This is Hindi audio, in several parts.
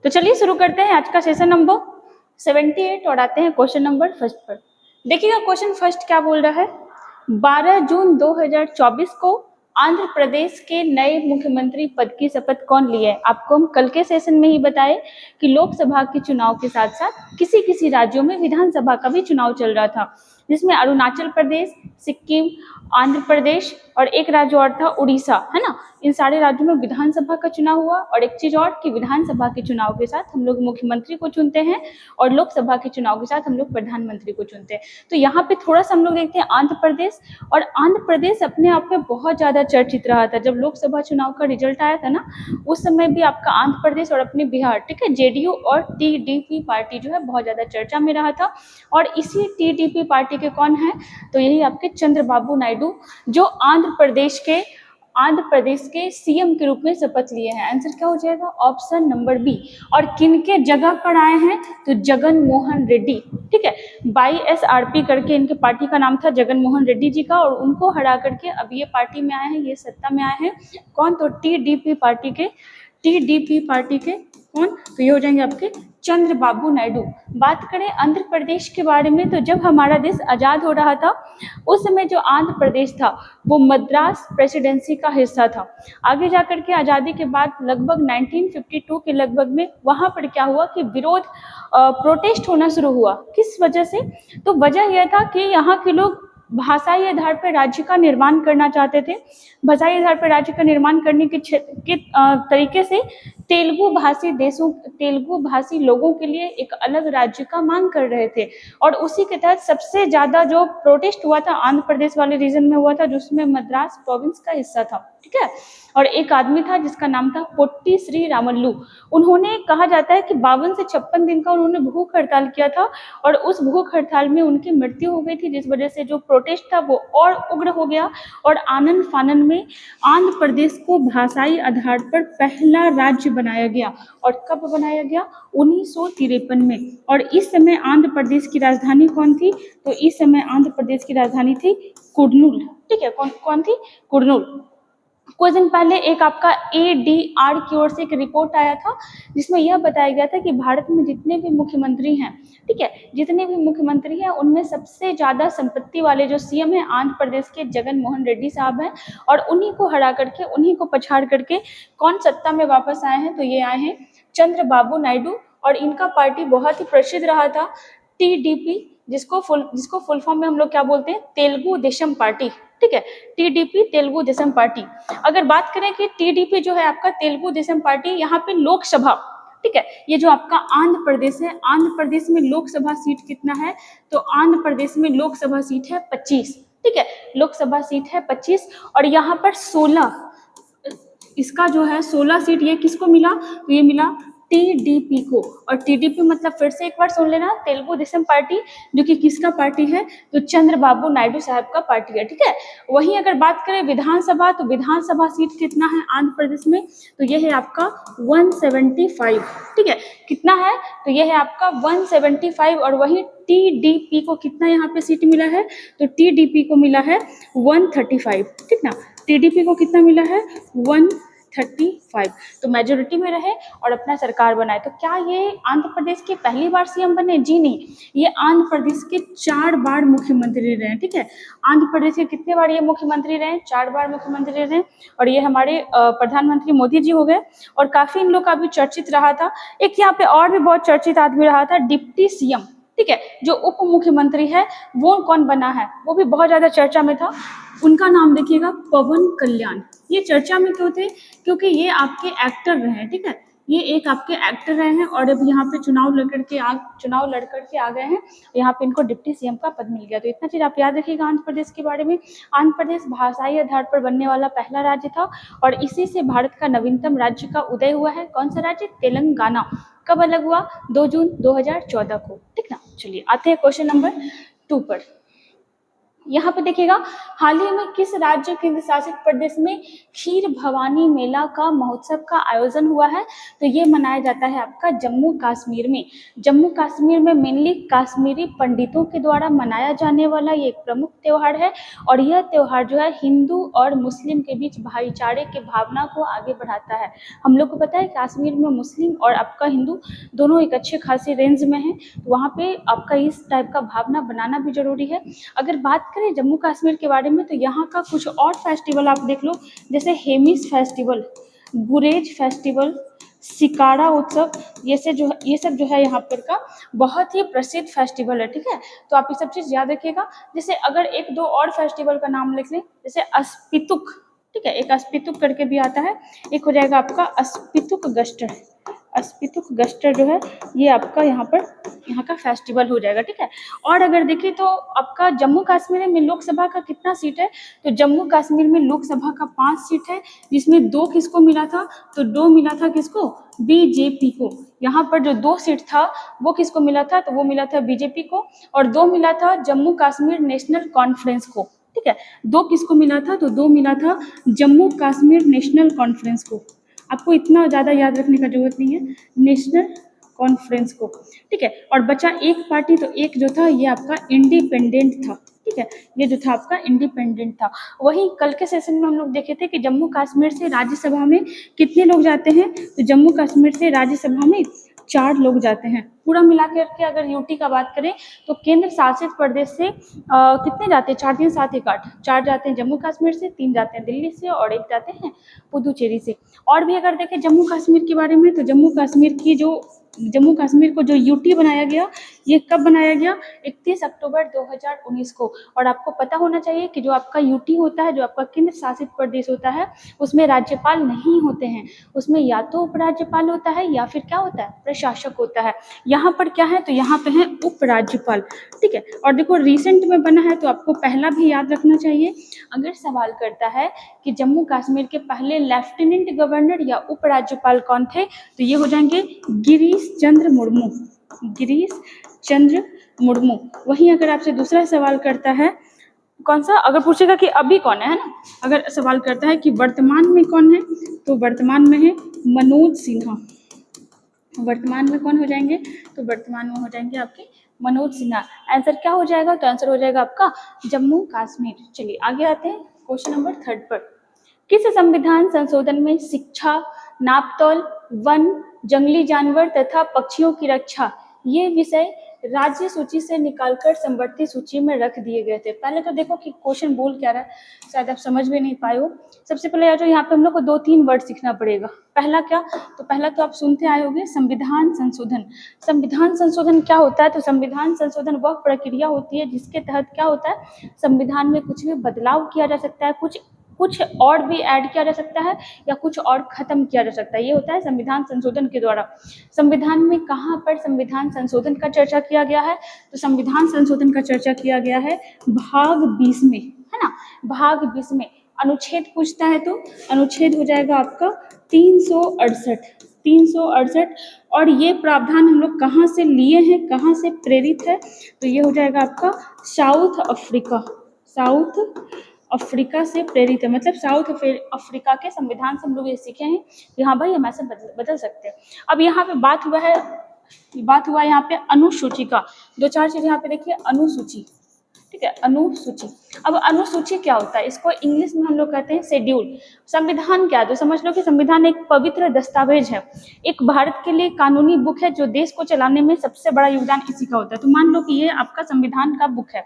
तो चलिए शुरू करते हैं आज का सेशन नंबर 78 और आते हैं क्वेश्चन नंबर फर्स्ट पर। देखिएगा क्वेश्चन फर्स्ट क्या बोल रहा है। 12 जून 2024 को आंध्र प्रदेश के नए मुख्यमंत्री पद की शपथ कौन लिए? आपको हम कल के सेशन में ही बताए कि लोकसभा के चुनाव के साथ साथ किसी किसी राज्यों में विधानसभा का भी चुनाव चल रहा था, जिसमें अरुणाचल प्रदेश, सिक्किम, आंध्र प्रदेश और एक राज्य और था उड़ीसा, है ना। इन सारे राज्यों में विधानसभा का चुनाव हुआ। और एक चीज और कि विधानसभा के चुनाव के साथ हम लोग मुख्यमंत्री को चुनते हैं और लोकसभा के चुनाव के साथ हम लोग प्रधानमंत्री को चुनते हैं। तो यहाँ पे थोड़ा सा हम लोग देखते हैं आंध्र प्रदेश। और आंध्र प्रदेश अपने आप में बहुत ज्यादा चर्चित रहा था। जब लोकसभा चुनाव का रिजल्ट आया था ना, उस समय भी आपका आंध्र प्रदेश और अपने बिहार, ठीक है, जेडीयू और टीडीपी पार्टी जो है बहुत ज्यादा चर्चा में रहा था। और इसी टीडीपी पार्टी के कौन है? तो यही आपके चंद्रबाबू नायडू, जो आंध्र प्रदेश के सीएम के रूप में शपथ लिए हैं। आंसर क्या हो जाएगा? Option number B. और किनके जगह पर आए हैं? तो जगन मोहन रेड्डी, ठीक है, YSRP करके इनके पार्टी का नाम था, जगन मोहन रेड्डी जी का। और उनको हरा करके अब ये पार्टी में आए हैं, ये सत्ता में आए हैं। कौन? तो टीडीपी पार्टी के कौन? तो ये हो जाएंगे आपके चंद्रबाबू नायडू। बात करें आंध्र प्रदेश के बारे में, तो जब हमारा देश आजाद हो रहा था उस समय जो आंध्र प्रदेश था वो मद्रास प्रेसिडेंसी का हिस्सा था। आगे जाकर के आज़ादी के बाद लगभग 1952 के लगभग में वहाँ पर क्या हुआ कि विरोध प्रोटेस्ट होना शुरू हुआ। किस वजह से? तो वजह यह था कि यहाँ के लोग भाषाई आधार पर राज्य का निर्माण करना चाहते थे। भाषाई आधार पर राज्य का निर्माण करने के तरीके से तेलुगु भाषी लोगों के लिए एक अलग राज्य का मांग कर रहे थे। और उसी के तहत सबसे ज्यादा जो प्रोटेस्ट हुआ था आंध्र प्रदेश वाले रीजन में हुआ था, जिसमें मद्रास प्रोविंस का हिस्सा था, ठीक है। और एक आदमी था जिसका नाम था पोट्टी श्री रामल्लू। उन्होंने, कहा जाता है कि 52 से 56 दिन का उन्होंने भूख हड़ताल किया था। और उस भूख हड़ताल में उनकी मृत्यु हो गई थी, जिस वजह से जो प्रोटेस्ट था वो और उग्र हो गया। और आनन फानन में आंध्र प्रदेश को भाषाई आधार पर पहला राज्य बनाया गया। और कब बनाया गया? 1953 में। और इस समय आंध्र प्रदेश की राजधानी कौन थी? तो इस समय आंध्र प्रदेश की राजधानी थी कुर्नूल, ठीक है। कौन थी? कुर्नूल। कुछ दिन पहले एक आपका ADR की ओर से एक रिपोर्ट आया था, जिसमें यह बताया गया था कि भारत में जितने भी मुख्यमंत्री हैं, ठीक है, जितने भी मुख्यमंत्री हैं उनमें सबसे ज्यादा संपत्ति वाले जो सीएम हैं आंध्र प्रदेश के जगन मोहन रेड्डी साहब हैं। और उन्हीं को हरा करके, उन्हीं को पछाड़ करके कौन सत्ता में वापस आए हैं? तो ये आए हैं चंद्रबाबू नायडू। और इनका पार्टी बहुत ही प्रसिद्ध रहा था, TDP, जिसको फुल फॉर्म में हम लोग क्या बोलते हैं? तेलुगु देशम पार्टी, ठीक है, TDP तेलुगु देशम पार्टी। अगर बात करें कि TDP जो है आपका तेलुगु देशम पार्टी, यहाँ पे लोकसभा, ठीक है, ये जो आपका आंध्र प्रदेश है, आंध्र प्रदेश में लोकसभा सीट कितना है? तो आंध्र प्रदेश में लोकसभा सीट है 25, ठीक है, लोकसभा सीट है 25। और यहाँ पर 16, इसका जो है 16 सीट ये किसको मिला? तो ये मिला TDP को। और TDP मतलब फिर से एक बार सुन लेना, तेलुगु देशम पार्टी, जो कि किसका पार्टी है? तो चंद्रबाबू नायडू साहब का पार्टी है, ठीक है। वहीं अगर बात करें विधानसभा, तो विधानसभा सीट कितना है आंध्र प्रदेश में? तो ये है आपका 175, ठीक है। कितना है? तो ये है आपका 175। और वहीं TDP को कितना यहाँ पे सीट मिला है? तो TDP को मिला है 135, ठीक ना। TDP को कितना मिला है? 135। तो मेजोरिटी में रहे और अपना सरकार बनाए। तो क्या ये आंध्र प्रदेश के पहली बार सीएम बने? जी नहीं, ये आंध्र प्रदेश के 4 बार मुख्यमंत्री रहे, ठीक है। आंध्र प्रदेश के कितने बार ये मुख्यमंत्री रहे? 4 बार मुख्यमंत्री रहे। और ये हमारे प्रधानमंत्री मोदी जी हो गए। और काफी इन लोग का भी चर्चित रहा था। एक यहाँ पे और भी बहुत चर्चित आदमी रहा था, डिप्टी सीएम, ठीक है, जो उप मुख्यमंत्री है, वो कौन बना है? वो भी बहुत ज्यादा चर्चा में था। उनका नाम देखिएगा, पवन कल्याण। ये चर्चा में क्यों थे? क्योंकि ये आपके एक्टर रहे हैं, ठीक है, ये एक आपके एक्टर रहे हैं। और अब यहाँ पे चुनाव लड़ करके आ गए हैं। यहाँ पे इनको डिप्टी सीएम का पद मिल गया। तो इतना चीज आप याद रखिएगा आंध्र प्रदेश के बारे में। आंध्र प्रदेश भाषाई आधार पर बनने वाला पहला राज्य था। और इसी से भारत का नवीनतम राज्य का उदय हुआ है। कौन सा राज्य? तेलंगाना। कब अलग हुआ? 2 जून 2014 को, ठीक ना। चलिए आते हैं क्वेश्चन नंबर 2 पर। यहाँ पे देखिएगा, हाल ही में किस राज्य केंद्र शासित प्रदेश में खीर भवानी मेला का महोत्सव का आयोजन हुआ है? तो ये मनाया जाता है आपका जम्मू कश्मीर में। जम्मू कश्मीर में मेनली कश्मीरी पंडितों के द्वारा मनाया जाने वाला ये एक प्रमुख त्यौहार है, और यह त्यौहार जो है हिंदू और मुस्लिम के बीच भाईचारे की भावना को आगे बढ़ाता है। हम लोग को पता है कश्मीर में मुस्लिम और आपका हिंदू दोनों एक अच्छे खासे रेंज में हैं, तो वहाँ पे आपका इस टाइप का भावना बनाना भी जरूरी है। अगर बात करें जम्मू कश्मीर के बारे में, तो यहाँ का कुछ और फेस्टिवल आप देख लो, जैसे हेमिस फेस्टिवल, गुरेज फेस्टिवल, सिकारा उत्सव, ये सब जो है यहाँ पर का बहुत ही प्रसिद्ध फेस्टिवल है। ठीक है, तो आप ये सब चीज़ याद रखिएगा। जैसे अगर एक दो और फेस्टिवल का नाम लिख लें, जैसे अस्पितुक, ठीक है, एक अस्पितुक करके भी आता है, एक हो जाएगा आपका अस्पितुक गस्टर। अस्पितुक गस्टर जो है ये आपका यहाँ का फेस्टिवल हो जाएगा। ठीक है, और अगर देखें तो आपका जम्मू कश्मीर में लोकसभा का कितना सीट है? तो जम्मू कश्मीर में लोकसभा का 5 सीट है, जिसमें 2 किसको मिला था? तो 2 मिला था किसको? बीजेपी को। यहाँ पर जो 2 सीट था वो किसको मिला था? तो वो मिला था बीजेपी को, और 2 मिला था जम्मू कश्मीर नेशनल कॉन्फ्रेंस को। ठीक है, 2 किसको मिला था? तो 2 मिला था जम्मू कश्मीर नेशनल कॉन्फ्रेंस को। आपको इतना ज़्यादा याद रखने का जरूरत नहीं है, नेशनल कॉन्फ्रेंस को। ठीक है, और बचा एक पार्टी, तो एक जो था ये आपका इंडिपेंडेंट था। ठीक है, ये जो था आपका इंडिपेंडेंट था। वहीं कल के सेशन में हम लोग देखे थे कि जम्मू कश्मीर से राज्यसभा में कितने लोग जाते हैं? तो जम्मू कश्मीर से राज्यसभा में 4 लोग जाते हैं। पूरा मिला करके अगर यूटी का बात करें तो केंद्र शासित प्रदेश से कितने जाते हैं? 4 3 7 1 8, 4 जाते हैं जम्मू कश्मीर से, 3 जाते हैं दिल्ली से, और 1 जाते हैं पुदुचेरी से। और भी अगर देखें जम्मू कश्मीर के बारे में, तो जम्मू कश्मीर को जो यूटी बनाया गया, ये कब बनाया गया? 31 अक्टूबर 2019 को। और आपको पता होना चाहिए कि जो आपका यूटी होता है, जो आपका केंद्र शासित प्रदेश होता है, उसमें राज्यपाल नहीं होते हैं, उसमें या तो उपराज्यपाल होता है या फिर क्या होता है? प्रशासक होता है। यहाँ पर क्या है? तो यहाँ पे है उपराज्यपाल। ठीक है, और देखो रिसेंट में बना है, तो आपको पहला भी याद रखना चाहिए। अगर सवाल करता है कि जम्मू कश्मीर के पहले लेफ्टिनेंट गवर्नर या उपराज्यपाल कौन थे, तो ये हो जाएंगे गिरीश चंद्र मुर्मू। गिरीश चंद्र मुर्मू। वहीं अगर आपसे दूसरा सवाल करता है कौन सा, अगर पूछेगा कि अभी कौन है ना, अगर सवाल करता है कि वर्तमान में कौन है, तो वर्तमान में है मनोज सिन्हा। वर्तमान में कौन हो जाएंगे? तो वर्तमान में हो जाएंगे आपके मनोज सिन्हा। आंसर क्या हो जाएगा? तो आंसर हो जाएगा आपका जम्मू कश्मीर। चलिए आगे आते हैं क्वेश्चन नंबर 3 पर। किस संविधान संशोधन में शिक्षा, नापतोल, वन, जंगली जानवर तथा पक्षियों की रक्षा, ये विषय राज्य सूची से निकालकर समवर्ती सूची में रख दिए गए थे? पहले तो देखो कि क्वेश्चन बोल क्या रहा है, शायद आप समझ भी नहीं पाए हो। सबसे पहले यार जो यहाँ पे हम लोग को 2-3 वर्ड सीखना पड़ेगा। पहला क्या? तो पहला तो आप सुनते आए होंगे संविधान संशोधन। संविधान संशोधन क्या होता है? तो संविधान संशोधन वह प्रक्रिया होती है जिसके तहत क्या होता है? संविधान में कुछ भी बदलाव किया जा सकता है, कुछ और भी ऐड किया जा सकता है, या कुछ और खत्म किया जा सकता है। ये होता है संविधान संशोधन के द्वारा। संविधान में कहाँ पर संविधान संशोधन का चर्चा किया गया है? तो संविधान संशोधन का चर्चा किया गया है भाग 20 में, है ना। भाग 20 में अनुच्छेद पूछता है तो अनुच्छेद हो जाएगा आपका 368। और ये प्रावधान हम लोग कहाँ से लिए हैं, कहाँ से प्रेरित है? तो ये हो जाएगा आपका साउथ अफ्रीका से प्रेरित है। मतलब साउथ अफ्रीका के संविधान से हम लोग ये सीखे हैं कि हाँ भाई हम ऐसे बदल सकते हैं। अब यहाँ पे बात हुआ यहाँ पे अनुसूची का। 2-4 चीज यहाँ पे देखिए, अनुसूची। ठीक है, अनुसूची। अब अनुसूची क्या होता है? इसको इंग्लिश में हम लोग कहते हैं शेड्यूल। संविधान क्या है? तो समझ लो कि संविधान एक पवित्र दस्तावेज है, एक भारत के लिए कानूनी बुक है, जो देश को चलाने में सबसे बड़ा योगदान इसी का होता है। तो मान लो कि ये आपका संविधान का बुक है,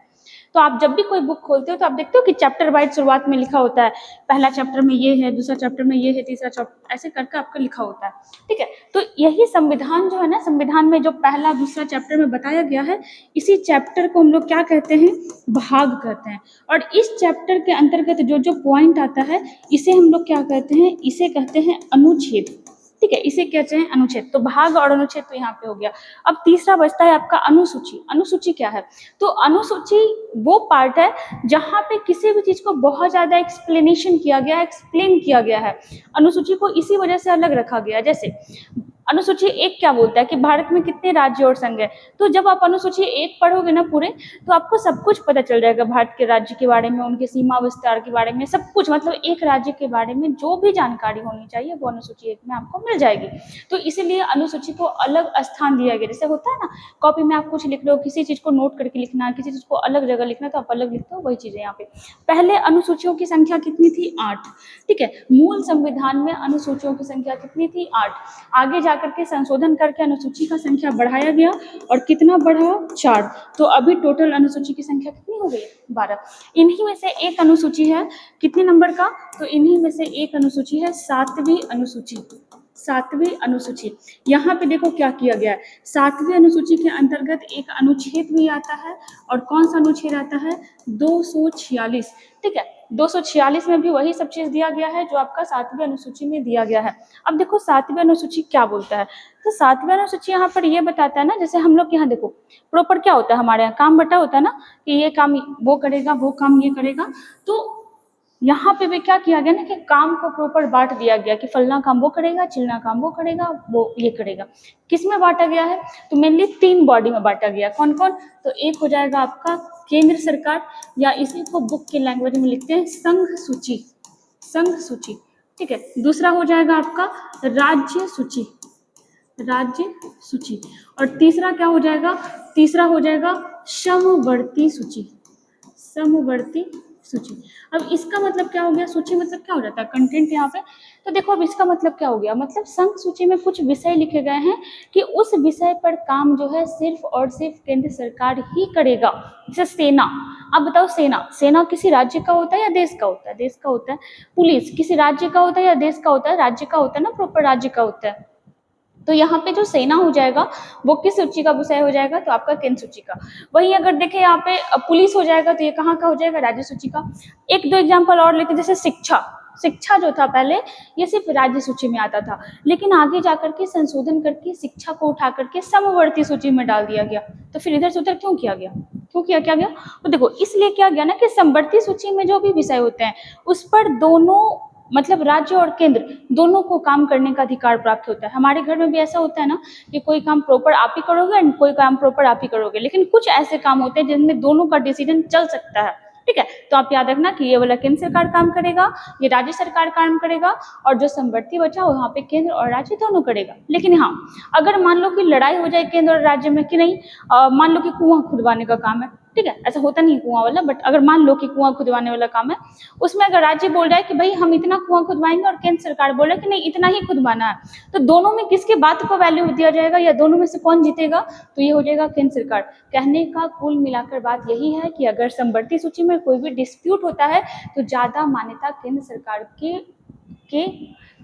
तो आप जब भी कोई बुक खोलते हो तो आप देखते हो कि चैप्टर वाइज शुरुआत में लिखा होता है, पहला चैप्टर में ये है, दूसरा चैप्टर में ये है, तीसरा चैप्टर, ऐसे करके आपका लिखा होता है। ठीक है, तो यही संविधान जो है ना, संविधान में जो पहला दूसरा चैप्टर में बताया गया है, इसी चैप्टर को हम लोग क्या कहते हैं? भाग कहते हैं। और इस चैप्टर के अंतर्गत जो जो पॉइंट आता है, इसे हम लोग क्या कहते हैं? इसे कहते हैं अनुच्छेद। ठीक है, इसे कहते हैं अनुच्छेद। तो भाग और अनुच्छेद तो यहाँ पे हो गया। अब तीसरा बचता है आपका अनुसूची। अनुसूची क्या है? तो अनुसूची वो पार्ट है जहाँ पे किसी भी चीज को बहुत ज्यादा एक्सप्लेन किया गया है। अनुसूची को इसी वजह से अलग रखा गया है। जैसे अनुसूची 1 क्या बोलता है कि भारत में कितने राज्य और संघ है। तो जब आप अनुसूची 1 पढ़ोगे ना पूरे, तो आपको सब कुछ पता चल जाएगा भारत के राज्य के बारे में, उनके सीमा विस्तार के बारे में, सब कुछ, मतलब एक राज्य के बारे में जो भी जानकारी होनी चाहिए वो अनुसूची 1 में आपको मिल जाएगी। तो इसीलिए अनुसूची को अलग स्थान दिया गया। जैसे होता है ना कॉपी में आप कुछ लिख रहे हो, किसी चीज को नोट करके लिखना है, किसी चीज को अलग जगह लिखना है, तो आप अलग लिखते हो, वही चीज है यहाँ पे। पहले अनुसूचियों की संख्या कितनी थी? 8। ठीक है, मूल संविधान में अनुसूचियों की संख्या कितनी थी? 8। आगे जाकर के संशोधन करके अनुसूची का संख्या बढ़ाया गया, और कितना बढ़ा? 4। तो अभी टोटल अनुसूची की संख्या कितनी हो गई? 12। इन्हीं में से एक अनुसूची है कितने नंबर का? तो इन्हीं में से एक अनुसूची है 7वीं अनुसूची। 7वीं अनुसूची, यहाँ पे देखो क्या किया गया है। 7वीं अनुसूची के अंतर्गत एक अनुच्छेद भी आता है, और कौन सा अनुच्छेद आता है? 246। ठीक है, 246 में भी वही सब चीज दिया गया है जो आपका 7वीं अनुसूची में दिया गया है। अब देखो 7वीं अनुसूची क्या बोलता है। तो 7वीं अनुसूची यहाँ पर ये बताता है ना, जैसे हम लोग यहाँ देखो प्रॉपर क्या होता है, हमारे यहाँ काम बटा होता है ना, कि ये काम वो करेगा, वो काम ये करेगा। तो यहाँ पे भी क्या किया गया ना कि काम को प्रॉपर बांट दिया गया कि फलना काम वो करेगा, चिलना काम वो करेगा, वो ये करेगा। किस में बांटा गया है? तो मेनली 3 बॉडी में बांटा गया। कौन कौन? तो एक हो जाएगा आपका केंद्र सरकार, या इसी को बुक के लैंग्वेज में लिखते हैं संघ सूची, संघ सूची। ठीक है, दूसरा हो जाएगा आपका राज्य सूची, राज्य सूची। और तीसरा क्या हो जाएगा? तीसरा हो जाएगा समवर्ती सूची, समवर्ती सूची। अब इसका मतलब क्या हो गया? सूची मतलब क्या हो जाता है? कंटेंट यहाँ पे। तो देखो अब इसका मतलब क्या हो गया, मतलब संघ सूची में कुछ विषय लिखे गए हैं कि उस विषय पर काम जो है सिर्फ और सिर्फ केंद्र सरकार ही करेगा। जैसे सेना, अब बताओ सेना, सेना किसी राज्य का होता है या देश का होता है? देश का होता है। पुलिस किसी राज्य का होता है या देश का होता है? राज्य का होता है ना, प्रॉपर राज्य का होता है। तो यहाँ पे जो सेना हो जाएगा वो किस सूची का विषय हो जाएगा? तो आपका केंद्र सूची का। वहीं अगर देखें यहाँ पे पुलिस हो जाएगा, तो ये कहाँ का हो जाएगा? राज्य सूची का। एक दो एग्जाम्पल और लेते हैं, जैसे शिक्षा, शिक्षा जो था पहले ये सिर्फ राज्य सूची में आता था, लेकिन आगे जाकर के संशोधन करके शिक्षा को उठा करके समवर्ती सूची में डाल दिया गया। तो फिर इधर से उधर क्यों किया गया? क्यों किया क्या गया? तो देखो इसलिए किया गया ना कि समवर्ती सूची में जो भी विषय होते हैं उस पर दोनों, मतलब राज्य और केंद्र दोनों को काम करने का अधिकार प्राप्त होता है। हमारे घर में भी ऐसा होता है ना कि कोई काम प्रॉपर आप ही करोगे एंड कोई काम प्रॉपर आप ही करोगे, लेकिन कुछ ऐसे काम होते हैं जिनमें दोनों का डिसीजन चल सकता है। ठीक है, तो आप याद रखना कि ये वाला केंद्र सरकार काम करेगा, ये राज्य सरकार काम करेगा, और जो समवर्ती बचा वहाँ पे केंद्र और राज्य दोनों करेगा। लेकिन हाँ, अगर मान लो कि लड़ाई हो जाए केंद्र और राज्य में कि नहीं, मान लो कि कुआं खुदवाने का काम है, ठीक है, ऐसा होता नहीं कुआं वाला, बट अगर मान लो कि कुआं खुदवाने वाला काम है, उसमें अगर राज्य बोल रहा है कि भाई हम इतना कुआं खुदवाएंगे और केंद्र सरकार बोल रहा है कि नहीं इतना ही खुदवाना है, तो दोनों में किसके बात को वैल्यू दिया जाएगा या दोनों में से कौन जीतेगा? तो ये हो जाएगा केंद्र सरकार। कहने का कुल मिलाकर बात यही है कि अगर समवर्ती सूची में कोई भी डिस्प्यूट होता है तो ज्यादा मान्यता केंद्र सरकार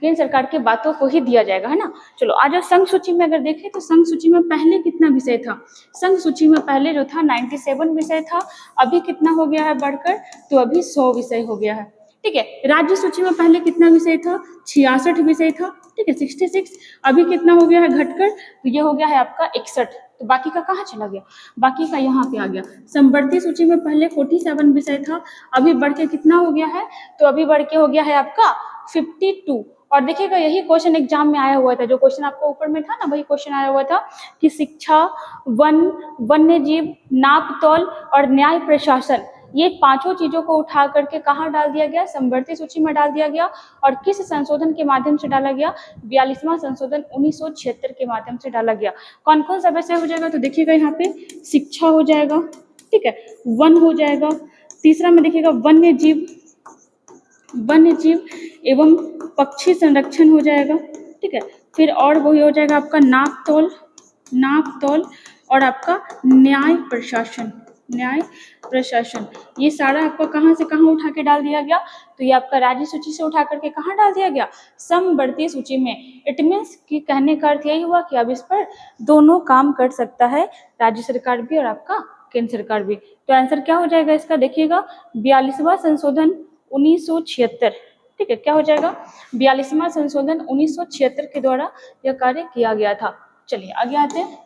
केंद्र सरकार के बातों को ही दिया जाएगा, है ना। चलो आज संघ सूची में अगर देखें तो संघ सूची में पहले कितना विषय था? संघ सूची में पहले जो था 97 विषय था, अभी कितना हो गया है बढ़कर? तो अभी 100 विषय हो गया है। ठीक है, राज्य सूची में पहले कितना विषय था? 66 विषय था। ठीक है, 66। अभी कितना हो गया है घटकर? तो ये हो गया है आपका 61। तो बाकी का कहाँ चला गया? बाकी का यहाँ पे आ गया। समवर्ती सूची में पहले 47 विषय था, अभी बढ़ के कितना हो गया है? तो अभी बढ़ के हो गया है आपका 52। और देखिएगा यही क्वेश्चन एग्जाम में आया हुआ था, जो क्वेश्चन आपको ऊपर में था ना वही क्वेश्चन आया हुआ था कि शिक्षा, वन, वन्य जीव, नाप तौल और न्याय प्रशासन, ये पांचों चीजों को उठा करके कहाँ डाल दिया गया? समवर्ती सूची में डाल दिया गया। और किस संशोधन के माध्यम से डाला गया? 42वां संशोधन 1976 के माध्यम से डाला गया। कौन कौन सा विषय हो जाएगा? तो देखिएगा यहाँ पे शिक्षा हो जाएगा, ठीक है, वन हो जाएगा, तीसरा में देखिएगा वन्य जीव एवं पक्षी संरक्षण हो जाएगा, ठीक है, फिर और वही हो जाएगा आपका नाप तौल और आपका न्याय प्रशासन। ये सारा आपको कहाँ से कहाँ उठा के डाल दिया गया? तो ये आपका राज्य सूची से उठा करके कहाँ डाल दिया गया? समवर्ती सूची में। इट मीन्स कि कहने का अर्थ यही हुआ कि अब इस पर दोनों काम कर सकता है, राज्य सरकार भी और आपका केंद्र सरकार भी। तो आंसर क्या हो जाएगा इसका? देखिएगा 42वां संशोधन 1976, ठीक है, क्या हो जाएगा? 42वां संशोधन 1976 के द्वारा यह कार्य किया गया था। चलिए आगे आते हैं।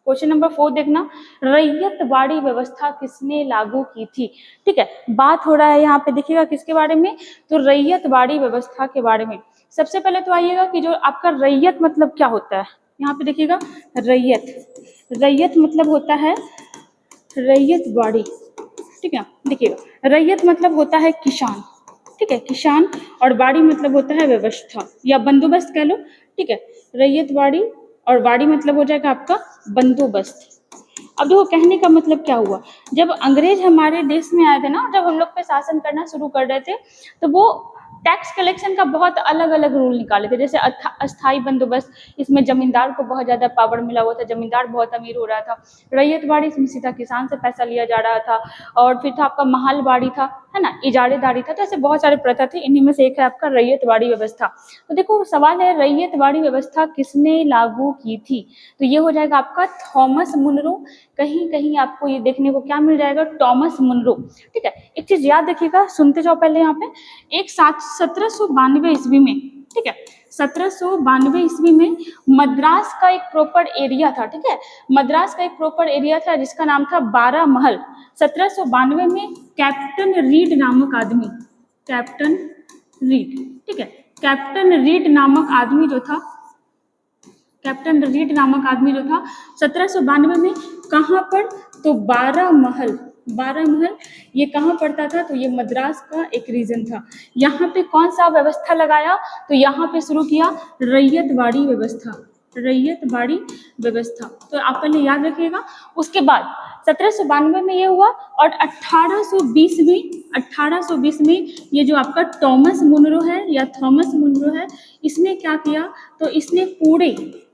क्वेश्चन नंबर 4 देखना, रैयतवाड़ी व्यवस्था किसने लागू की थी? ठीक है, बात हो रहा है यहाँ पे, देखिएगा किसके बारे में? तो रैयतवाड़ी व्यवस्था के बारे में। सबसे पहले तो आइएगा कि जो आपका रैयत मतलब क्या होता है? यहाँ पे देखिएगा रैयत, रैयत मतलब होता है रैयत बाड़ी, ठीक है। देखिएगा रैयत मतलब होता है किसान, ठीक है, किसान, और बाड़ी मतलब होता है व्यवस्था या बंदोबस्त कह लो, ठीक है। रैयत बाड़ी और बाड़ी मतलब हो जाएगा आपका बंदोबस्त। अब देखो कहने का मतलब क्या हुआ, जब अंग्रेज हमारे देश में आए थे ना, जब हम लोग पे शासन करना शुरू कर रहे थे, तो वो टैक्स कलेक्शन का बहुत अलग अलग रूल निकाले थे। जैसे अस्थाई बंदोबस्त, इसमें जमींदार को बहुत ज्यादा पावर मिला हुआ था, जमींदार बहुत अमीर हो रहा था। रैयत बाड़ी, इसमें सीधा किसान से पैसा लिया जा रहा था। और फिर था आपका महल बाड़ी था, है ना, इजारेदारी था। तो ऐसे बहुत सारे प्रथा थे, इन्हीं में से एक है आपका रैयत बाड़ी व्यवस्था। तो देखो सवाल है, रैयत बाड़ी व्यवस्था किसने लागू की थी? तो ये हो जाएगा आपका थॉमस मुनरो। कहीं कहीं आपको ये देखने को क्या मिल जाएगा, टॉमस मुनरो, ठीक है। एक चीज याद रखिएगा, सुनते जाओ पहले यहाँ पे, एक 1792 ईस्वी में, ठीक है, 1792 ईस्वी में मद्रास का एक प्रॉपर एरिया था, ठीक है, मद्रास का एक प्रॉपर एरिया था जिसका नाम था 12 महल। 1792 में कैप्टन रीड नामक आदमी, कैप्टन रीड, ठीक है, कैप्टन रीड नामक आदमी जो था, कैप्टन रीड नामक आदमी जो था 1792 में कहाँ पर, तो 12 महल, 12 महल ये कहाँ पड़ता था, तो ये मद्रास का एक रीजन था। यहाँ पे कौन सा व्यवस्था लगाया, तो यहाँ पे शुरू किया रैयत बाड़ी व्यवस्था, रैयत बाड़ी व्यवस्था। तो आप पहले याद रखिएगा। उसके बाद 1792 में ये हुआ, और 1820 में ये जो आपका टॉमस मुनरो है या थॉमस मुनरो है, इसने क्या किया, तो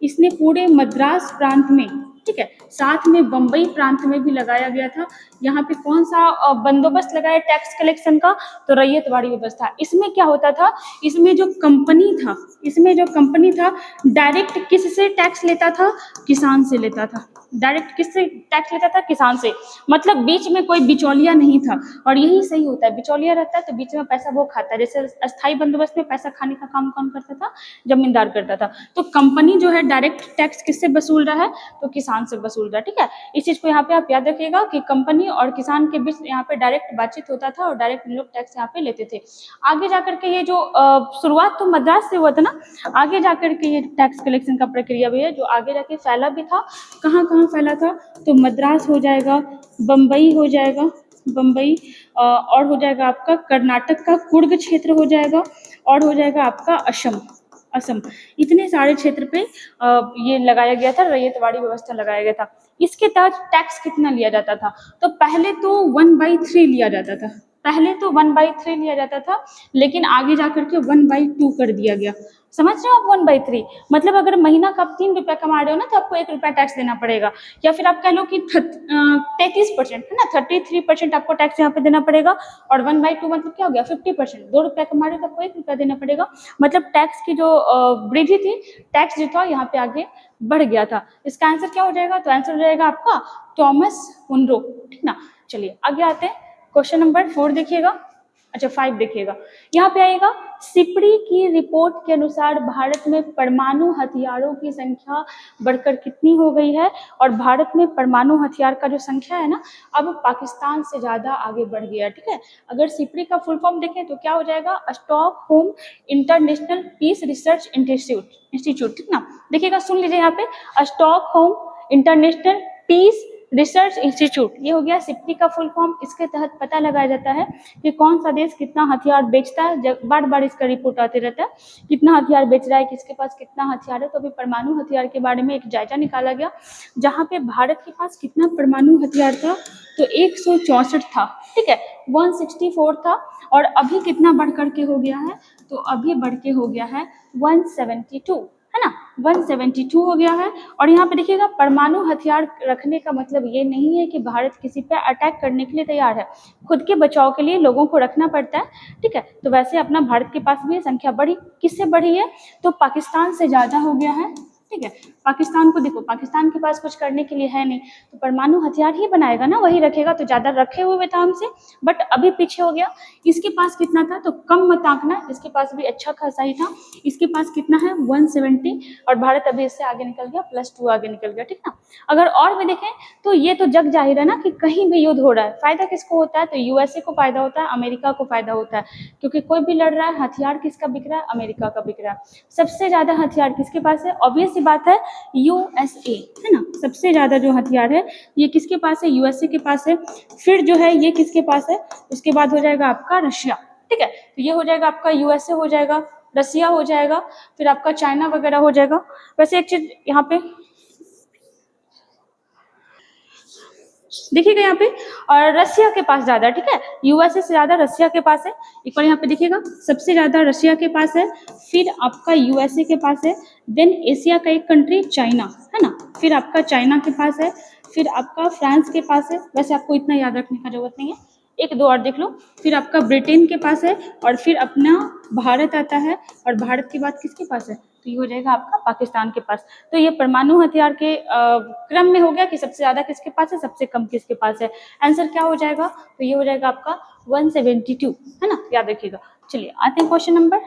इसने पूरे मद्रास प्रांत में, ठीक है, साथ में बम्बई प्रांत में भी लगाया गया था। यहाँ पे कौन सा बंदोबस्त लगाया टैक्स कलेक्शन का, तो रैयत बाड़ी व्यवस्था। इसमें क्या होता था, इसमें जो कंपनी था डायरेक्ट किससे टैक्स लेता था, किसान से लेता था। डायरेक्ट किससे टैक्स लेता था, किसान से, मतलब बीच में कोई बिचौलिया नहीं था। और यही सही होता है, बिचौलिया रहता है तो बीच में पैसा वो खाता है। जैसे अस्थाई बंदोबस्त में पैसा खाने का काम कौन करता था, जमींदार करता था। तो कंपनी जो है डायरेक्ट टैक्स किससे वसूल रहा है, तो किसान से वसूल रहा है, ठीक है। इस चीज को यहाँ पे आप याद रखिएगा कि कंपनी और किसान के बीच यहाँ पे डायरेक्ट बातचीत होता था और डायरेक्ट लोग टैक्स यहाँ पे लेते थे। आगे जाकर के ये जो शुरुआत तो मद्रास से हुआ था ना, आगे जाकर के ये टैक्स कलेक्शन का प्रक्रिया भी है जो आगे जाके फैला भी था। कहाँ कहाँ फैला था, तो मद्रास हो जाएगा, बम्बई हो जाएगा, बम्बई, और हो जाएगा आपका कर्नाटक का कुर्ग क्षेत्र हो जाएगा, और हो जाएगा आपका असम, इतने सारे क्षेत्र पे ये लगाया गया था, रैयत बाड़ी व्यवस्था लगाया गया था। इसके तहत टैक्स कितना लिया जाता था, तो पहले तो 1/3 लिया जाता था, पहले तो 1/3 लिया जाता था, लेकिन आगे जाकर के 1/2 कर दिया गया। समझ रहे हो आप, 1/3 मतलब अगर महीना का आप 3 रुपया कमा रहे हो ना, तो आपको 1 रुपया टैक्स देना पड़ेगा। या फिर आप कह लो कि 33% है ना, 33% आपको टैक्स यहाँ पे देना पड़ेगा। और 1/2 मतलब क्या हो गया, 50%। 2 रुपया कमा रहे हो तो आपको 1 रुपया देना पड़ेगा। मतलब टैक्स की जो वृद्धि थी, टैक्स जो था यहाँ पे आगे बढ़ गया था। इसका आंसर क्या हो जाएगा, तो आंसर हो जाएगा आपका टॉमस मुनरो, ठीक ना। चलिए आगे आते हैं, क्वेश्चन नंबर 4 देखिएगा, अच्छा 5 देखिएगा। यहाँ पे आएगा, सिपड़ी की रिपोर्ट के अनुसार भारत में परमाणु हथियारों की संख्या बढ़कर कितनी हो गई है, और भारत में परमाणु हथियार का जो संख्या है ना, अब पाकिस्तान से ज्यादा आगे बढ़ गया, ठीक है। अगर सिपड़ी का फुल फॉर्म देखें तो क्या हो जाएगा, Stockholm International Peace Research Institute, ठीक ना। देखिएगा, सुन लीजिए यहाँ पे, Stockholm International Peace Research Institute, ये हो गया सिप्री का फुल फॉर्म। इसके तहत पता लगाया जाता है कि कौन सा देश कितना हथियार बेचता है, बार बार इसका रिपोर्ट आते रहता है, कितना हथियार बेच रहा है, किसके पास कितना हथियार है। तो अभी परमाणु हथियार के बारे में एक जायजा निकाला गया, जहाँ पे भारत के पास कितना परमाणु हथियार था, तो 164 था, ठीक है, 164 था। और अभी कितना बढ़ करके हो गया है, तो अभी बढ़ के हो गया है 172, है ना, 172 हो गया है। और यहाँ पे देखिएगा, परमाणु हथियार रखने का मतलब ये नहीं है कि भारत किसी पे अटैक करने के लिए तैयार है, खुद के बचाव के लिए लोगों को रखना पड़ता है, ठीक है। तो वैसे अपना भारत के पास भी संख्या बढ़ी, किससे बढ़ी है, तो पाकिस्तान से ज़्यादा हो गया है, ठीक है। पाकिस्तान को देखो, पाकिस्तान के पास कुछ करने के लिए है नहीं, तो परमाणु हथियार ही बनाएगा ना, वही रखेगा, तो ज़्यादा रखे हुए था हमसे, बट अभी पीछे हो गया। इसके पास कितना था, तो कम मत आंकना, इसके पास भी अच्छा खासा ही था। इसके पास कितना है, 170, और भारत अभी इससे आगे निकल गया, +2 आगे निकल गया, ठीक ना। अगर और भी देखें तो ये तो जग जाहिर है ना कि कहीं भी युद्ध हो रहा है, फायदा किसको होता है, तो यूएसए को फायदा होता है, अमेरिका को फायदा होता है, क्योंकि कोई भी लड़ रहा है, हथियार किसका बिक रहा है, अमेरिका का बिक रहा है। सबसे ज्यादा हथियार किसके पास है, ऑब्वियस सी बात है, यूएसए, है ना। सबसे ज़्यादा जो हथियार है ये किसके पास है, यूएसए के पास है। फिर जो है ये किसके पास है, उसके बाद हो जाएगा आपका रशिया, ठीक है। तो ये हो जाएगा आपका यूएसए हो जाएगा, रसिया हो जाएगा, फिर आपका चाइना वगैरह हो जाएगा। वैसे एक चीज यहाँ पे देखिएगा यहाँ पे, और रसिया के पास ज्यादा, ठीक है, यूएसए से ज्यादा रसिया के पास है। एक बार यहाँ पे देखिएगा, सबसे ज्यादा रसिया के पास है, फिर आपका यूएसए के पास है, देन एशिया का एक कंट्री चाइना, है ना, फिर आपका चाइना के पास है, फिर आपका फ्रांस के पास है। वैसे आपको इतना याद रखने का जरूरत नहीं है, एक दो और देख लो। फिर आपका ब्रिटेन के पास है, और फिर अपना भारत आता है, और भारत के बाद किसके पास है, तो ये हो जाएगा आपका पाकिस्तान के पास। तो ये परमाणु हथियार के क्रम में हो गया कि सबसे ज्यादा किसके पास है, सबसे कम किसके पास है। आंसर क्या हो जाएगा, तो ये हो जाएगा आपका 172, है ना, याद रखिएगा। चलिए आते हैं क्वेश्चन नंबर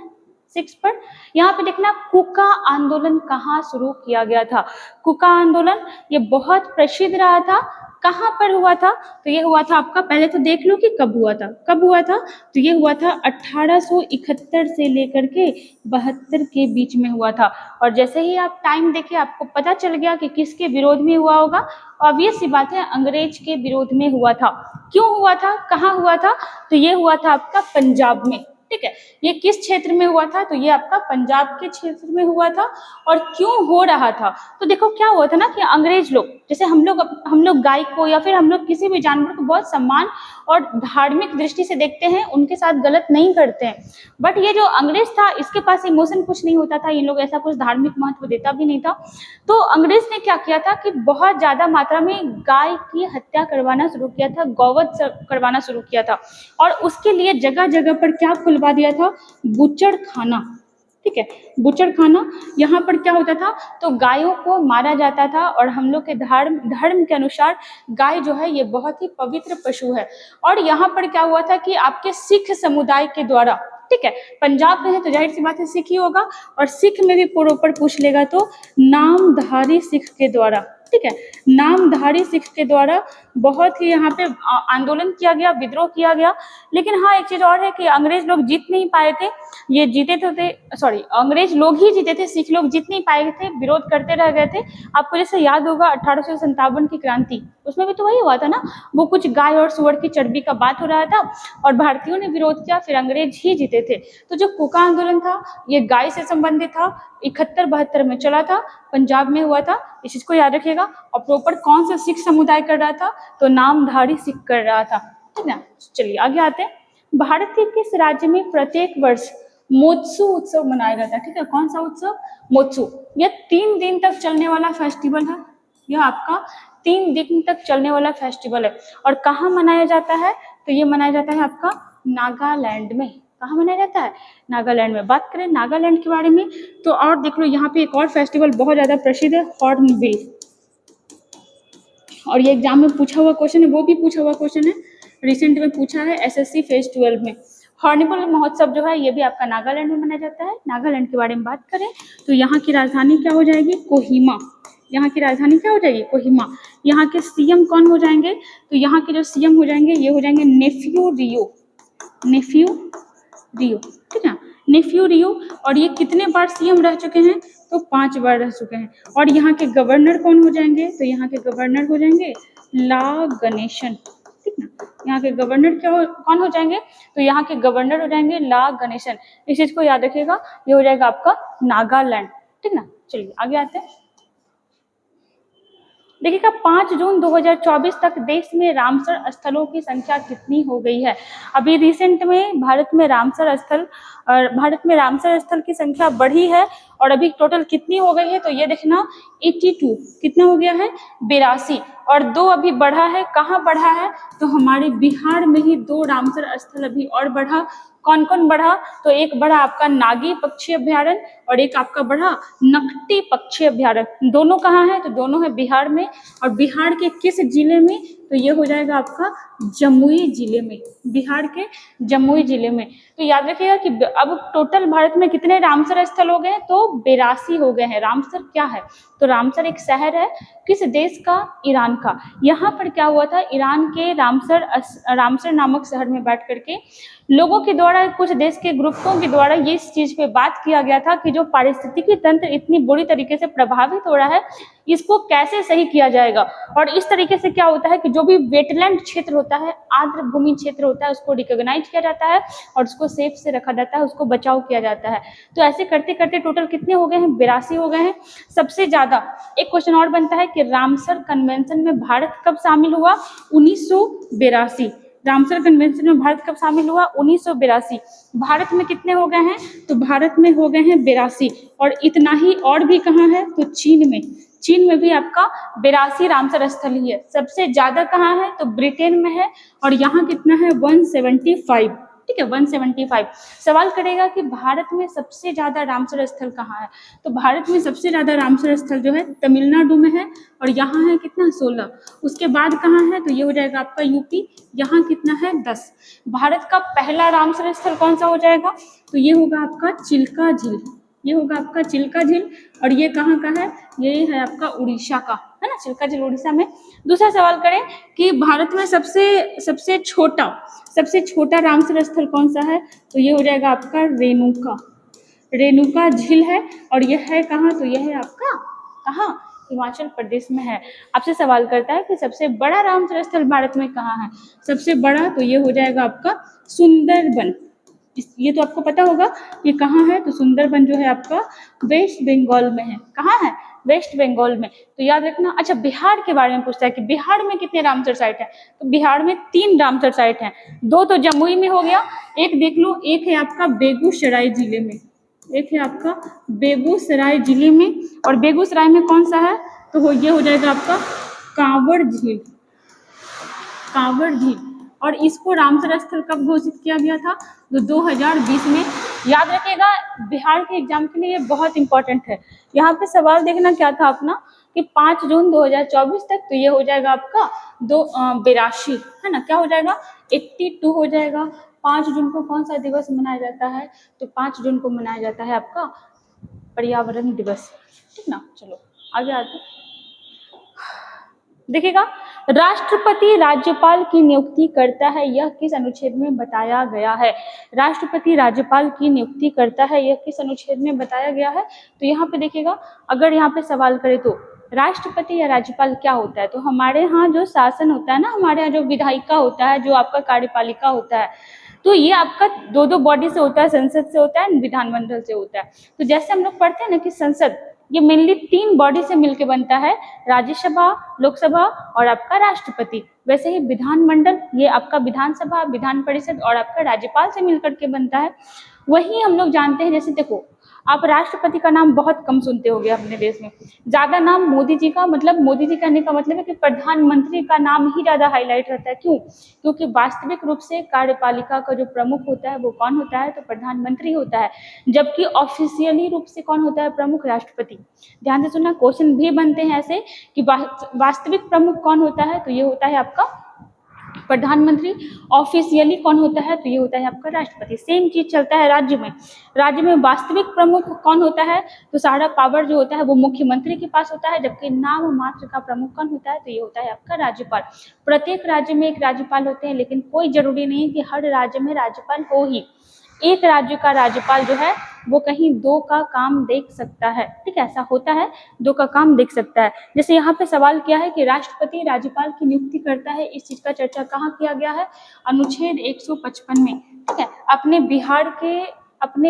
6 पर। यहाँ पे देखना, कुका आंदोलन कहाँ शुरू किया गया था। कुका आंदोलन ये बहुत प्रसिद्ध रहा था, कहाँ पर हुआ था, तो ये हुआ था आपका, पहले तो देख लो कि कब हुआ था, कब हुआ था, तो ये हुआ था 1871 से लेकर के 72 के बीच में हुआ था। और जैसे ही आप टाइम देखे आपको पता चल गया कि किसके विरोध में हुआ होगा, ऑब्वियस सी बात है अंग्रेज के विरोध में हुआ था। क्यों हुआ था, कहाँ हुआ था, तो ये हुआ था आपका पंजाब में, ठीक है। ये किस क्षेत्र में हुआ था, तो ये आपका पंजाब के क्षेत्र में हुआ था। और क्यों हो रहा था, तो देखो क्या हुआ था ना कि अंग्रेज लोग, जैसे हम लोग गाय को या फिर हम लोग किसी भी जानवर को बहुत सम्मान और धार्मिक दृष्टि से देखते हैं, उनके साथ गलत नहीं करते हैं। बट ये जो अंग्रेज था इसके पास इमोशन कुछ नहीं होता था, इन लोग ऐसा कुछ धार्मिक महत्व देता भी नहीं था। तो अंग्रेज ने क्या किया था कि बहुत ज्यादा मात्रा में गाय की हत्या करवाना शुरू किया था, गौवध करवाना शुरू किया था। और उसके लिए जगह जगह पर क्या खुलवा दिया था, बुचड़ खाना, ठीक है, बुचड़ खाना। यहाँ पर क्या होता था, तो गायों को मारा जाता था, और हम लोग के धर्म के अनुसार गाय जो है ये बहुत ही पवित्र पशु है। और यहाँ पर क्या हुआ था कि आपके सिख समुदाय के द्वारा, ठीक है, पंजाब में है तो जाहिर सी बात है सिख ही होगा, और सिख में भी प्रॉपर पूछ लेगा तो नामधारी सिख के द्वारा, ठीक है, नामधारी सिख के द्वारा बहुत ही यहाँ पे आंदोलन किया गया, विद्रोह किया गया। लेकिन हाँ एक चीज और है कि अंग्रेज लोग जीत नहीं पाए थे, ये जीते थे सॉरी अंग्रेज लोग ही जीते थे, सिख लोग जीत नहीं पाए थे, विरोध करते रह गए थे। आपको जैसे याद होगा 1857 की क्रांति, उसमें भी तो वही हुआ था ना, वो कुछ गाय और सुअर की चर्बी का बात हो रहा था, और भारतीयों ने विरोध किया, फिर अंग्रेज ही जीते थे। तो जो कुका आंदोलन था ये गाय से संबंधित था, 71-72 में चला था, पंजाब में हुआ था, इस चीज को याद रखिएगा। और प्रॉपर कौन सा सिख समुदाय कर रहा था, तो नामधारी सिख कर रहा था, ठीक ना। चलिए आगे आते हैं। भारत के किस राज्य में प्रत्येक वर्ष मोत्सु उत्सव मनाया जाता है, ठीक है, कौन सा उत्सव, मोत्सु। यह 3 दिन तक चलने वाला फेस्टिवल है, यह आपका 3 दिन तक चलने वाला फेस्टिवल है। और कहाँ मनाया जाता है, तो ये मनाया जाता है आपका नागालैंड में। कहाँ मनाया जाता है, नागालैंड में। बात करें नागालैंड के बारे में तो और देख लो, यहाँ पे एक और फेस्टिवल बहुत ज्यादा प्रसिद्ध है, हॉर्नबिल। और ये एग्जाम में पूछा हुआ क्वेश्चन है, वो भी पूछा हुआ क्वेश्चन है, रिसेंट में पूछा है एसएससी फेज 12 में। हॉर्नबिल महोत्सव जो है ये भी आपका नागालैंड में मनाया जाता है। नागालैंड के बारे में बात करें तो यहाँ की राजधानी क्या हो जाएगी, कोहिमा। यहाँ की राजधानी क्या हो जाएगी, कोहिमा। यहाँ के सीएम कौन हो जाएंगे, तो यहाँ के जो सीएम हो जाएंगे ये हो जाएंगे नेफ्यू रियो, नेफ्यू रियो, ठीक है, नेफ्यू रियो। और ये कितने बार सीएम रह चुके हैं, तो 5 बार रह चुके हैं। और यहाँ के गवर्नर कौन हो जाएंगे, तो यहाँ के गवर्नर हो जाएंगे ला गणेशन, ठीक ना। यहाँ के गवर्नर कौन हो जाएंगे, तो यहाँ के गवर्नर हो जाएंगे ला गणेशन। इस चीज को याद रखिएगा, ये हो जाएगा आपका नागालैंड, ठीक ना। चलिए आगे आते हैं। देखिएगा 5 जून 2024 तक देश में रामसर स्थलों की संख्या कितनी हो गई है। अभी रिसेंट में भारत में रामसर स्थल की संख्या बढ़ी है, और अभी टोटल कितनी हो गई है, तो ये देखना 82, कितना हो गया है, 82। और 2 अभी बढ़ा है, कहाँ बढ़ा है, तो हमारे बिहार में ही 2 रामसर स्थल अभी और बढ़ा। कौन कौन बढ़ा, तो एक बढ़ा आपका नागी पक्षी अभ्यारण्य, और एक आपका बढ़ा नकटी पक्षी अभ्यारण्य। दोनों कहाँ है, तो दोनों है बिहार में। और बिहार के किस जिले में, तो ये हो जाएगा आपका जमुई जिले में, बिहार के जमुई जिले में। तो याद रखिएगा कि अब टोटल भारत में कितने रामसर स्थल हो गए, तो 82 हो गए हैं। रामसर क्या है, तो रामसर एक शहर है, किस देश का, ईरान का। यहाँ पर क्या हुआ था, ईरान के रामसर नामक शहर में बैठ करके लोगों के द्वारा, कुछ देश के ग्रुपों के द्वारा ये इस चीज पे बात किया गया था कि जो पारिस्थितिकी तंत्र इतनी बुरी तरीके से प्रभावित हो रहा है, इसको कैसे सही किया जाएगा। और इस तरीके से क्या होता है कि जो भी वेटलैंड क्षेत्र होता है, आर्द्र भूमि क्षेत्र होता है, उसको रिकॉग्नाइज किया जाता है और उसको सेफ से रखा जाता है, उसको बचाव किया जाता है। तो ऐसे करते करते टोटल कितने हो गए हैं, 82 हो गए हैं। सबसे ज्यादा एक क्वेश्चन और बनता है कि रामसर कन्वेंशन में भारत कब शामिल हुआ, 1982। रामसर कन्वेंशन में भारत कब शामिल हुआ, 1982। भारत में कितने हो गए हैं, तो भारत में हो गए हैं 82। और इतना ही और भी कहाँ है, तो चीन में। चीन में भी आपका 82 रामसर स्थल ही है। सबसे ज्यादा कहाँ है, तो ब्रिटेन में है, और यहाँ कितना है, 175। ठीक है, 175। सवाल करेगा कि भारत में सबसे ज्यादा रामसर स्थल कहाँ है, तो भारत में सबसे ज्यादा रामसर स्थल जो है तमिलनाडु में है, और यहाँ है कितना, 16। उसके बाद कहाँ है, तो ये हो जाएगा आपका यूपी, यहाँ कितना है, 10। भारत का पहला रामसर स्थल कौन सा हो जाएगा, तो ये होगा आपका चिल्का झील। ये होगा आपका चिल्का झील, और ये कहाँ का है, ये है आपका उड़ीसा का, है ना, चिल्का झील उड़ीसा में। दूसरा सवाल करें कि भारत में सबसे छोटा रामसर स्थल कौन सा है, तो ये हो जाएगा आपका रेणुका झील है, और यह है कहाँ, तो यह है आपका कहाँ, हिमाचल प्रदेश में है। आपसे सवाल करता है कि सबसे बड़ा रामसर स्थल भारत में कहाँ है, सबसे बड़ा तो ये हो जाएगा आपका सुंदरबन। ये तो आपको पता होगा ये कहाँ है, तो सुंदरबन जो है आपका वेस्ट बंगाल में है। कहाँ है, वेस्ट बंगाल में। तो याद रखना। अच्छा, बिहार के बारे में पूछता है कि बिहार में कितने रामसर साइट है, तो बिहार में 3 रामसर साइट हैं। 2 तो जमुई में हो गया, एक देख लो, एक है आपका बेगूसराय जिले में, एक है आपका बेगूसराय जिले में, और बेगूसराय में कौन सा है, तो ये हो जाएगा आपका कांवड़ झील। और इसको रामसर स्थल कब घोषित किया गया था, तो 2020 में। याद रखिएगा, बिहार के एग्जाम के लिए ये बहुत इंपॉर्टेंट है। यहाँ पे सवाल देखना क्या था अपना कि 5 जून 2024 तक, तो ये हो जाएगा आपका 82, है ना, क्या हो जाएगा, 82 हो जाएगा। 5 जून को कौन सा दिवस मनाया जाता है, तो 5 जून को मनाया जाता है आपका पर्यावरण दिवस। ठीक ना, चलो आगे आते हैं। देखिएगा, राष्ट्रपति राज्यपाल की नियुक्ति करता है, यह किस अनुच्छेद में बताया गया है। राष्ट्रपति राज्यपाल की नियुक्ति करता है, यह किस अनुच्छेद में बताया गया है। तो यहाँ पे देखिएगा, अगर यहाँ पे सवाल करे तो राष्ट्रपति या राज्यपाल क्या होता है, तो हमारे यहाँ जो शासन होता है ना, हमारे यहाँ जो विधायिका होता है, जो आपका कार्यपालिका होता है, तो ये आपका 2 बॉडी से होता है, संसद से होता है, विधानमंडल से होता है। तो जैसे हम लोग पढ़ते हैं ना कि संसद ये मेनली 3 बॉडी से मिलकर बनता है, राज्यसभा, लोकसभा और आपका राष्ट्रपति। वैसे ही विधानमंडल ये आपका विधानसभा, विधान परिषद और आपका राज्यपाल से मिलकर के बनता है। वही हम लोग जानते हैं, जैसे देखो आप राष्ट्रपति का नाम बहुत कम सुनते होंगे अपने देश में, ज्यादा नाम मोदी जी का, मतलब मोदी जी कहने का मतलब है कि प्रधानमंत्री का नाम ही ज्यादा हाईलाइट रहता है। क्यों, क्योंकि वास्तविक रूप से कार्यपालिका का जो प्रमुख होता है वो कौन होता है, तो प्रधानमंत्री होता है, जबकि ऑफिशियली रूप से कौन होता है, प्रमुख, राष्ट्रपति। ध्यान से सुनना, क्वेश्चन भी बनते हैं ऐसे कि वास्तविक प्रमुख कौन होता है, तो ये होता है आपका प्रधानमंत्री। ऑफिशियली कौन होता है, तो ये होता है आपका राष्ट्रपति। सेम चीज चलता है राज्य में वास्तविक प्रमुख कौन होता है, तो सारा पावर जो होता है वो मुख्यमंत्री के पास होता है, जबकि नाम मात्र का प्रमुख कौन होता है, तो ये होता है आपका राज्यपाल। प्रत्येक राज्य में एक राज्यपाल होते हैं, लेकिन कोई जरूरी नहीं है कि हर राज्य में राज्यपाल हो ही। एक राज्य का राज्यपाल जो है वो कहीं 2 का काम देख सकता है। ठीक है, ऐसा होता है, 2 का काम देख सकता है। जैसे यहाँ पे सवाल किया है कि राष्ट्रपति राज्यपाल की नियुक्ति करता है, इस चीज का चर्चा कहाँ किया गया है, अनुच्छेद 155 में। ठीक है, अपने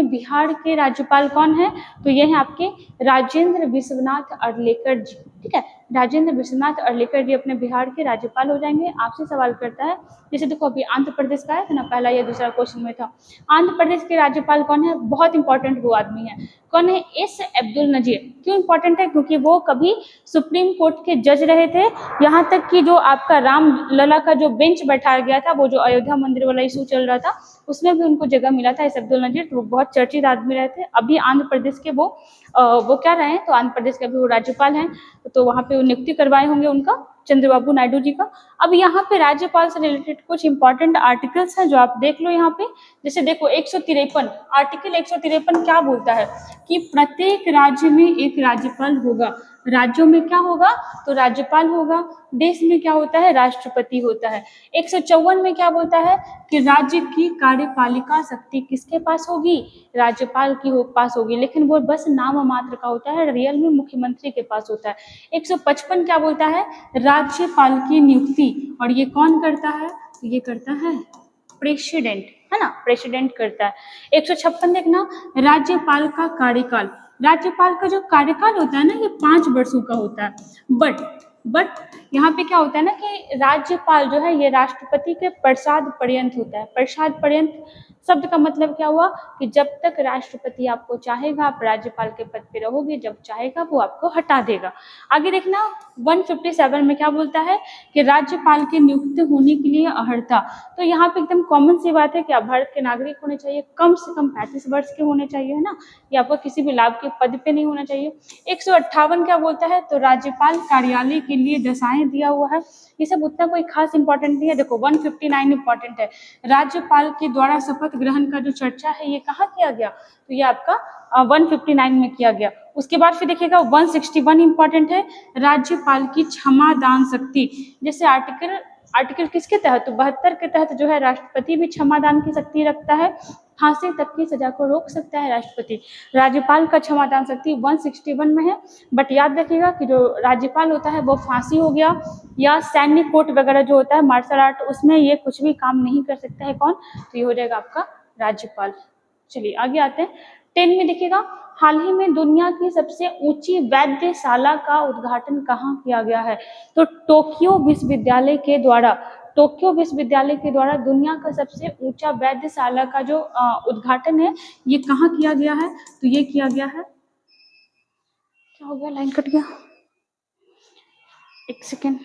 बिहार के राज्यपाल कौन है, तो ये है आपके राजेंद्र विश्वनाथ अर्लेकर जी। ठीक है, राजेंद्र विश्वनाथ अर्लेकर जी अपने बिहार के राज्यपाल हो जाएंगे। आपसे सवाल करता है, जैसे देखो अभी आंध्र प्रदेश का है ना, पहला या दूसरा क्वेश्चन में था, आंध्र प्रदेश के राज्यपाल कौन है, बहुत इंपॉर्टेंट वो आदमी है, कौन है, एस अब्दुल नजीर। क्यों इंपॉर्टेंट है, क्योंकि वो कभी सुप्रीम कोर्ट के जज रहे थे। यहाँ तक कि जो आपका राम लला का जो बेंच बैठाया गया था, वो जो अयोध्या मंदिर वाला इशू चल रहा था, उसमें भी उनको जगह मिला था, एस अब्दुल नजीर। तो वो बहुत चर्चित आदमी रहे थे। अभी आंध्र प्रदेश के वो क्या रहे हैं, तो आंध्र प्रदेश के अभी वो राज्यपाल हैं, तो वहाँ पे वो नियुक्ति करवाए होंगे उनका। चंद्रबाबू नायडू जी का। अब यहाँ पे राज्यपाल से रिलेटेड कुछ इंपॉर्टेंट आर्टिकल्स हैं जो आप देख लो यहाँ पे। जैसे देखो 153 आर्टिकल 153 क्या बोलता है कि प्रत्येक राज्य में एक राज्यपाल होगा। राज्यों में क्या होगा तो राज्यपाल होगा। देश में क्या होता है राष्ट्रपति होता है। 154 में क्या बोलता है कि राज्य की कार्यपालिका शक्ति किसके पास होगी राज्यपाल की पास होगी, लेकिन वो बस नाम मात्र का होता है, रियल में मुख्यमंत्री के पास होता है। 155 क्या बोलता है राज्यपाल की नियुक्ति, और ये कौन करता है ये करता है प्रेसिडेंट, है ना, प्रेसिडेंट करता है। 156 देखना राज्यपाल का कार्यकाल, राज्यपाल का जो कार्यकाल होता है ना ये 5 वर्षों का होता है। बट यहाँ पे क्या होता है ना कि राज्यपाल जो है ये राष्ट्रपति के प्रसाद पर्यंत होता है। प्रसाद पर्यंत शब्द का मतलब क्या हुआ कि जब तक राष्ट्रपति आपको चाहेगा आप राज्यपाल के पद पे रहोगे, जब चाहेगा वो आपको हटा देगा। आगे देखना 157 में क्या बोलता है कि राज्यपाल के नियुक्त होने के लिए अर्हता, तो यहाँ पे एकदम कॉमन सी बात है कि आप भारत के नागरिक होने चाहिए, कम से कम 35 वर्ष के होने चाहिए, है ना, या आपको किसी भी लाभ के पद पे नहीं होना चाहिए। 158 क्या बोलता है तो राज्यपाल कार्यालय के लिए दशाएं दिया हुआ है। ये सब उतना कोई खास इंपॉर्टेंट नहीं है। देखो 159 इंपॉर्टेंट है, राज्यपाल के द्वारा शपथ ग्रहण का जो चर्चा है ये कहाँ किया गया तो ये आपका 159 में किया गया। उसके बाद फिर देखिएगा 161 इंपॉर्टेंट है, राज्यपाल की क्षमा दान शक्ति। जैसे आर्टिकल किसके तहत तो 72 के तहत जो है राष्ट्रपति भी क्षमा दान की शक्ति रखता है, फांसी तक की सजा को रोक सकता है राष्ट्रपति। राज्यपाल का क्षमादान शक्ति 161 में है। बट याद रखिएगा कि जो राज्यपाल होता है वो फांसी हो गया या सैन्य कोर्ट वगैरह जो होता है मार्शल आर्ट उसमें ये कुछ भी काम नहीं कर सकता है कौन तो ये हो जाएगा आपका राज्यपाल। चलिए आगे आते हैं 10 में देखिएगा हाल ही में दुनिया की सबसे ऊंची वैद्यशाला का उद्घाटन कहाँ किया गया है तो टोक्यो विश्वविद्यालय के द्वारा दुनिया का सबसे ऊंचा वैद्यशाला का जो उद्घाटन है ये कहाँ किया गया है तो ये किया गया है, क्या हो गया लाइन कट गया, एक सेकेंड।